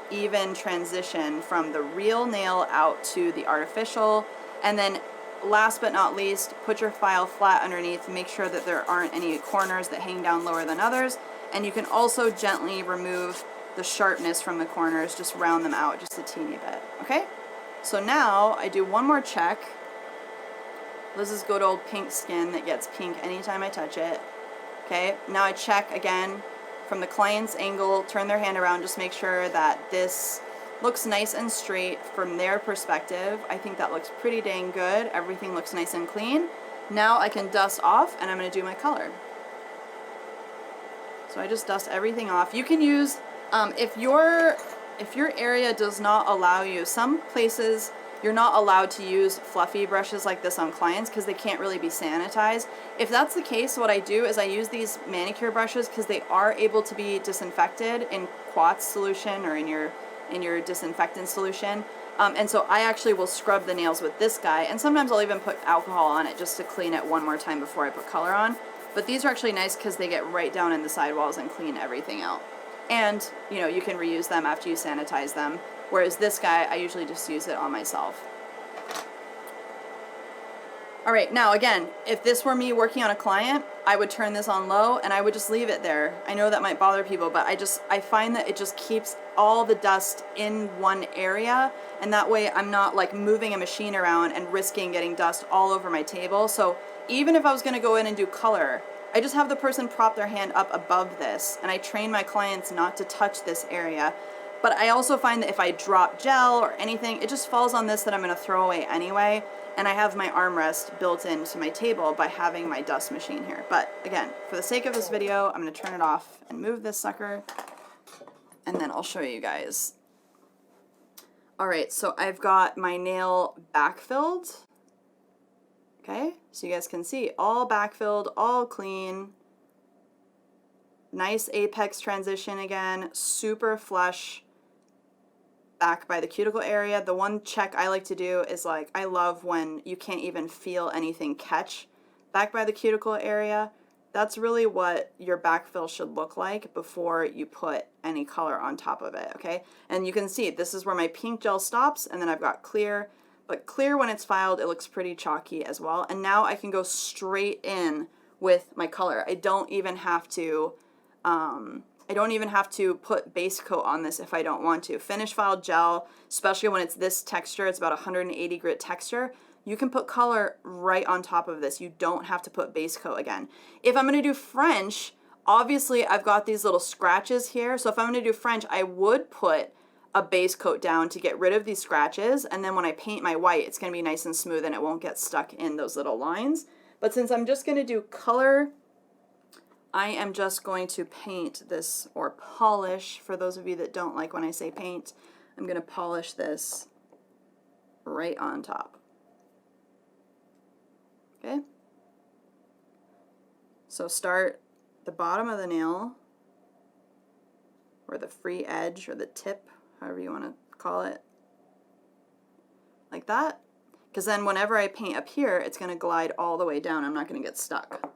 even transition from the real nail out to the artificial. And then last but not least, put your file flat underneath. Make sure that there aren't any corners that hang down lower than others. And you can also gently remove the sharpness from the corners. Just round them out just a teeny bit. Okay? So now I do one more check. This is good old pink skin that gets pink anytime I touch it. Okay? Now I check again from the client's angle, turn their hand around, just make sure that this looks nice and straight from their perspective. I think that looks pretty dang good. Everything looks nice and clean. Now I can dust off and I'm going to do my color. So I just dust everything off. You can use, if your area does not allow you, some places you're not allowed to use fluffy brushes like this on clients because they can't really be sanitized. If that's the case, what I do is I use these manicure brushes because they are able to be disinfected in quartz solution or in your disinfectant solution. And so I actually will scrub the nails with this guy, and sometimes I'll even put alcohol on it just to clean it one more time before I put color on. But these are actually nice because they get right down in the sidewalls and clean everything out. And, you know, you can reuse them after you sanitize them. Whereas this guy, I usually just use it on myself. Alright, now again, if this were me working on a client, I would turn this on low and I would just leave it there. I know that might bother people, but I find that it just keeps all the dust in one area, and that way I'm not like moving a machine around and risking getting dust all over my table. So even if I was going to go in and do color, I just have the person prop their hand up above this, and I train my clients not to touch this area. But I also find that if I drop gel or anything, it just falls on this that I'm going to throw away anyway. And I have my armrest built into my table by having my dust machine here. But again, for the sake of this video, I'm going to turn it off and move this sucker. And then I'll show you guys. Alright, so I've got my nail backfilled. Okay, so you guys can see all backfilled, all clean. Nice apex transition again, super flush back by the cuticle area. The one check I like to do is like, I love when you can't even feel anything catch back by the cuticle area, that's really what your backfill should look like before you put any color on top of it, okay? And you can see this is where my pink gel stops, and then I've got clear, but clear when it's filed, it looks pretty chalky as well. And now I can go straight in with my color. I don't even have to put base coat on this if I don't want to. Finish filed gel, especially when it's this texture, it's about 180 grit texture, you can put color right on top of this. You don't have to put base coat again. If I'm gonna do French, obviously I've got these little scratches here, so if I'm gonna do French, I would put a base coat down to get rid of these scratches, and then when I paint my white, it's gonna be nice and smooth and it won't get stuck in those little lines. But since I'm just gonna do color, I am just going to paint this, or polish, for those of you that don't like when I say paint, I'm gonna polish this right on top. Okay? So start the bottom of the nail, or the free edge, or the tip, however you want to call it, like that. Because then whenever I paint up here, it's going to glide all the way down. I'm not going to get stuck.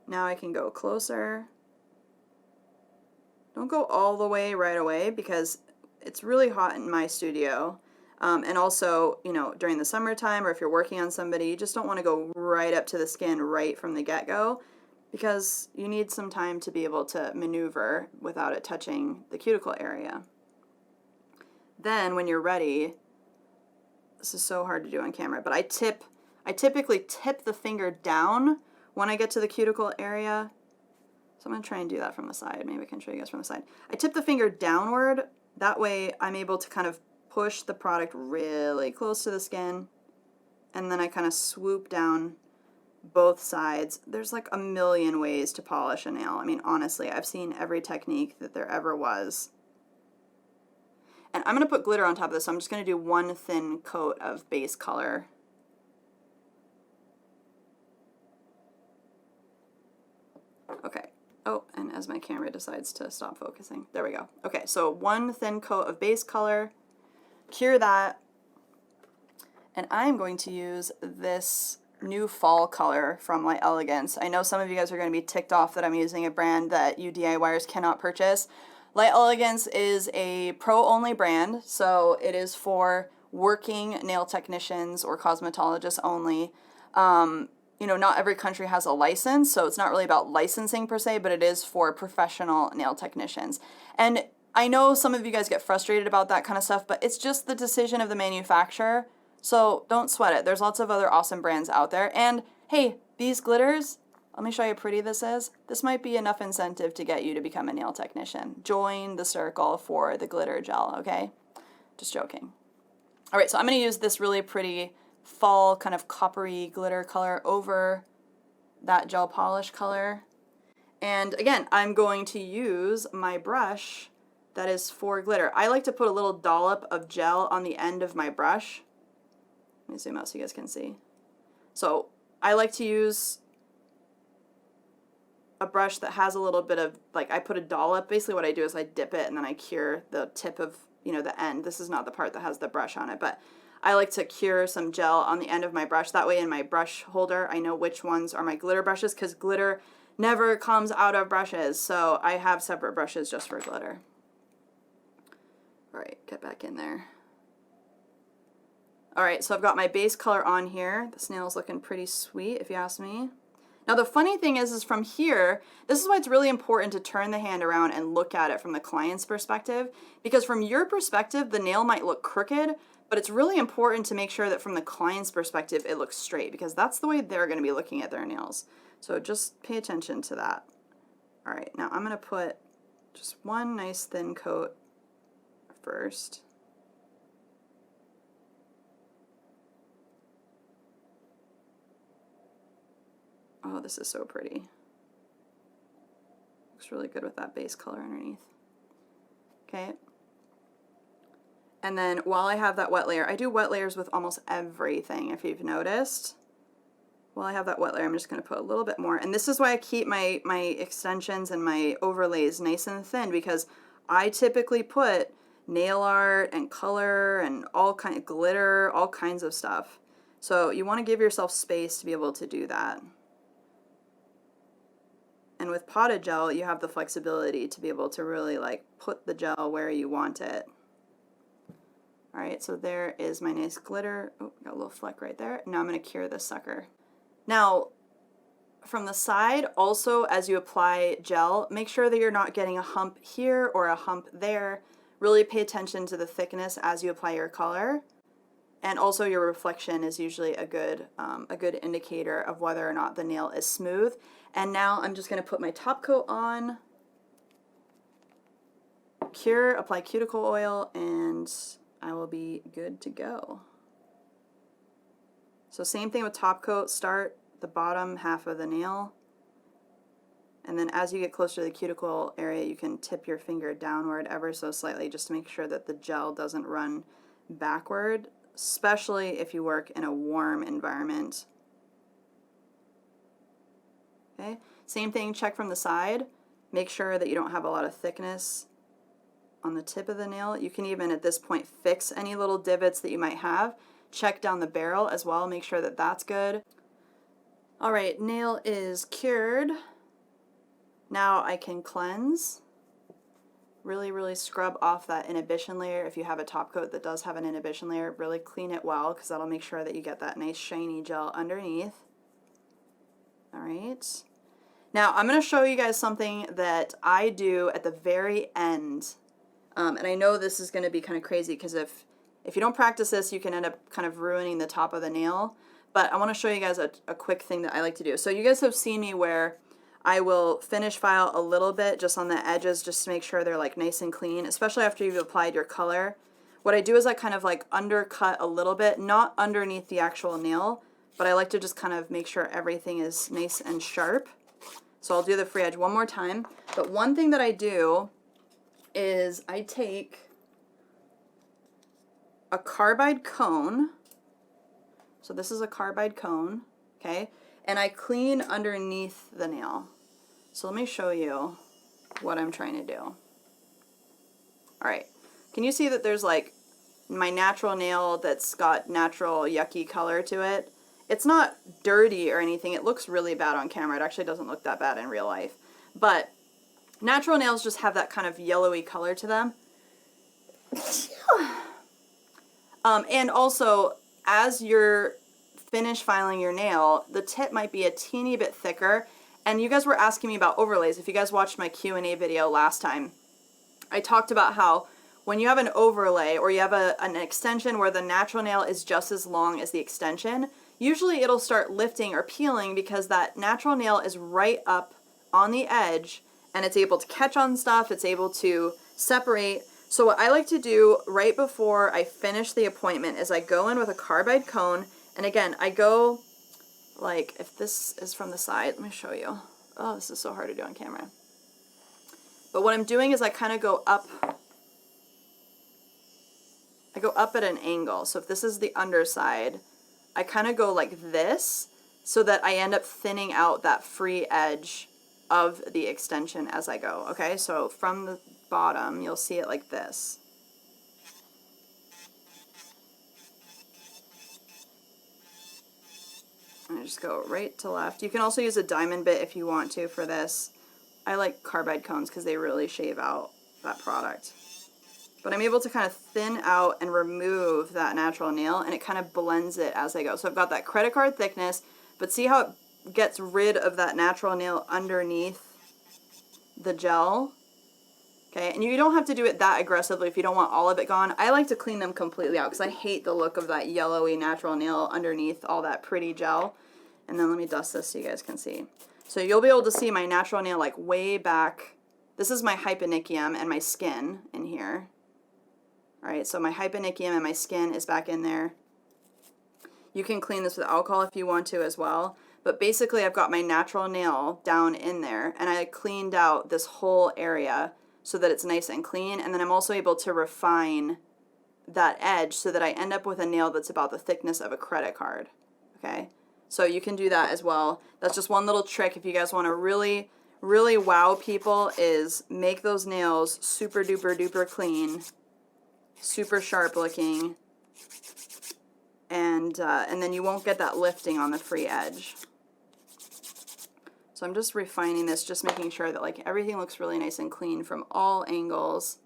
Now I can go closer. Don't go all the way right away because it's really hot in my studio. And also, you know, during the summertime, or if you're working on somebody, you just don't want to go right up to the skin right from the get-go, because you need some time to be able to maneuver without it touching the cuticle area. Then when you're ready, this is so hard to do on camera, but I typically tip the finger down when I get to the cuticle area. So I'm going to try and do that from the side. Maybe I can show you guys from the side. I tip the finger downward. That way I'm able to kind of push the product really close to the skin, and then I kind of swoop down both sides. There's like a million ways to polish a nail. I mean, honestly, I've seen every technique that there ever was. And I'm going to put glitter on top of this, so I'm just going to do one thin coat of base color. Okay. Oh, and as my camera decides to stop focusing. There we go. Okay, so one thin coat of base color. Cure that, and I'm going to use this new fall color from Light Elegance. I know some of you guys are going to be ticked off that I'm using a brand that you DIYers cannot purchase. Light Elegance is a pro-only brand, so it is for working nail technicians or cosmetologists only. You know, not every country has a license, so it's not really about licensing per se, but it is for professional nail technicians. And I know some of you guys get frustrated about that kind of stuff, but it's just the decision of the manufacturer, so don't sweat it. There's lots of other awesome brands out there. And hey, these glitters, let me show you how pretty this is. This might be enough incentive to get you to become a nail technician. Join the circle for the glitter gel, okay? Just joking. All right, so I'm going to use this really pretty fall kind of coppery glitter color over that gel polish color. And again, I'm going to use my brush that is for glitter. I like to put a little dollop of gel on the end of my brush. Let me zoom out so you guys can see. So I like to use a brush that has a little bit of, like, I put a dollop. Basically what I do is I dip it and then I cure the tip of, you know, the end. This is not the part that has the brush on it, but I like to cure some gel on the end of my brush. That way in my brush holder, I know which ones are my glitter brushes, because glitter never comes out of brushes. So I have separate brushes just for glitter. All right, get back in there. All right, so I've got my base color on here. This nail's looking pretty sweet, if you ask me. Now the funny thing is from here, this is why it's really important to turn the hand around and look at it from the client's perspective, because from your perspective, the nail might look crooked, but it's really important to make sure that from the client's perspective, it looks straight, because that's the way they're going to be looking at their nails. So just pay attention to that. All right, now I'm going to put just one nice thin coat first. Oh, this is so pretty. Looks really good with that base color underneath. Okay. And then while I have that wet layer, I do wet layers with almost everything, if you've noticed. While I have that wet layer, I'm just going to put a little bit more. And this is why I keep my extensions and my overlays nice and thin, because I typically put nail art and color and all kind of glitter, all kinds of stuff So you want to give yourself space to be able to do that. And with potted gel, you have the flexibility to be able to really like put the gel where you want it. All right, so there is my nice glitter. Oh, got a little fleck right there. Now I'm going to cure this sucker. Now, from the side, also as you apply gel, make sure that you're not getting a hump here or a hump there. Really pay attention to the thickness as you apply your color. And also your reflection is usually a good indicator of whether or not the nail is smooth. And now I'm just going to put my top coat on, cure, apply cuticle oil, and I will be good to go. So same thing with top coat, start the bottom half of the nail, and then as you get closer to the cuticle area, you can tip your finger downward ever so slightly just to make sure that the gel doesn't run backward, especially if you work in a warm environment. Okay, same thing, check from the side. Make sure that you don't have a lot of thickness on the tip of the nail. You can even at this point fix any little divots that you might have. Check down the barrel as well, make sure that that's good. All right, nail is cured. Now I can cleanse. Really scrub off that inhibition layer. If you have a top coat that does have an inhibition layer, really clean it well because that'll make sure that you get that nice shiny gel underneath. All right. Now I'm going to show you guys something that I do at the very end. And I know this is going to be kind of crazy because if you don't practice this, you can end up kind of ruining the top of the nail. But I want to show you guys a quick thing that I like to do. So you guys have seen me where I will finish file a little bit just on the edges just to make sure they're like nice and clean, especially after you've applied your color. What I do is I kind of like undercut a little bit, not underneath the actual nail, but I like to just kind of make sure everything is nice and sharp. So I'll do the free edge one more time. But one thing that I do is I take a carbide cone. So this is a carbide cone, okay? And I clean underneath the nail. So let me show you what I'm trying to do. All right, can you see that there's like my natural nail that's got natural yucky color to it? It's not dirty or anything. It looks really bad on camera. It actually doesn't look that bad in real life. But natural nails just have that kind of yellowy color to them. And also, as you're finish filing your nail, the tip might be a teeny bit thicker. And you guys were asking me about overlays. If you guys watched my Q&A video last time, I talked about how when you have an overlay or you have an extension where the natural nail is just as long as the extension, usually it'll start lifting or peeling because that natural nail is right up on the edge and it's able to catch on stuff, it's able to separate. So what I like to do right before I finish the appointment is I go in with a carbide cone. And again, I go, like, if this is from the side, let me show you. Oh, this is so hard to do on camera. But what I'm doing is I kind of go up. I go up at an angle. So if this is the underside, I kind of go like this so that I end up thinning out that free edge of the extension as I go. Okay, so from the bottom, you'll see it like this. I just go right to left. You can also use a diamond bit if you want to for this. I like carbide cones because they really shave out that product. But I'm able to kind of thin out and remove that natural nail, and it kind of blends it as I go. So I've got that credit card thickness, but see how it gets rid of that natural nail underneath the gel? Okay, and you don't have to do it that aggressively if you don't want all of it gone. I like to clean them completely out because I hate the look of that yellowy natural nail underneath all that pretty gel. And then let me dust this so you guys can see. So you'll be able to see my natural nail like way back. This is my hyponychium and my skin in here. All right, so my hyponychium and my skin is back in there. You can clean this with alcohol if you want to as well. But basically I've got my natural nail down in there and I cleaned out this whole area so that it's nice and clean, and then I'm also able to refine that edge so that I end up with a nail that's about the thickness of a credit card, okay? So you can do that as well. That's just one little trick if you guys want to really wow people, is make those nails super duper duper clean, super sharp looking, and then you won't get that lifting on the free edge. So I'm just refining this, just making sure that like everything looks really nice and clean from all angles.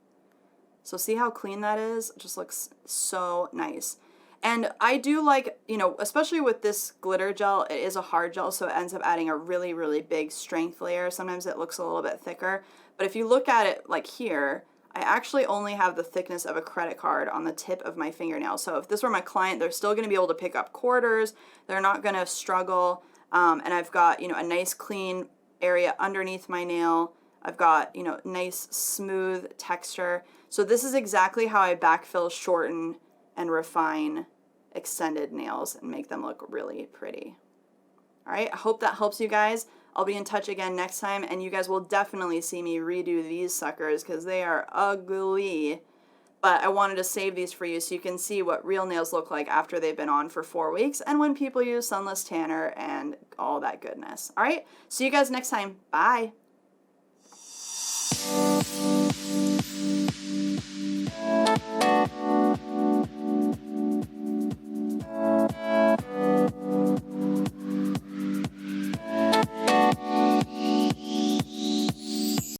So see how clean that is? It just looks so nice. And I do like, you know, especially with this glitter gel, it is a hard gel, so it ends up adding a really, really big strength layer. Sometimes it looks a little bit thicker. But if you look at it like here, I actually only have the thickness of a credit card on the tip of my fingernail. So if this were my client, they're still going to be able to pick up quarters. They're not going to struggle. And I've got, you know, a nice clean area underneath my nail. I've got, you know, nice smooth texture. So this is exactly how I backfill, shorten, and refine extended nails and make them look really pretty. All right, I hope that helps you guys. I'll be in touch again next time, and you guys will definitely see me redo these suckers because they are ugly. But I wanted to save these for you so you can see what real nails look like after they've been on for 4 weeks and when people use sunless tanner and all that goodness. All right, see you guys next time. Bye.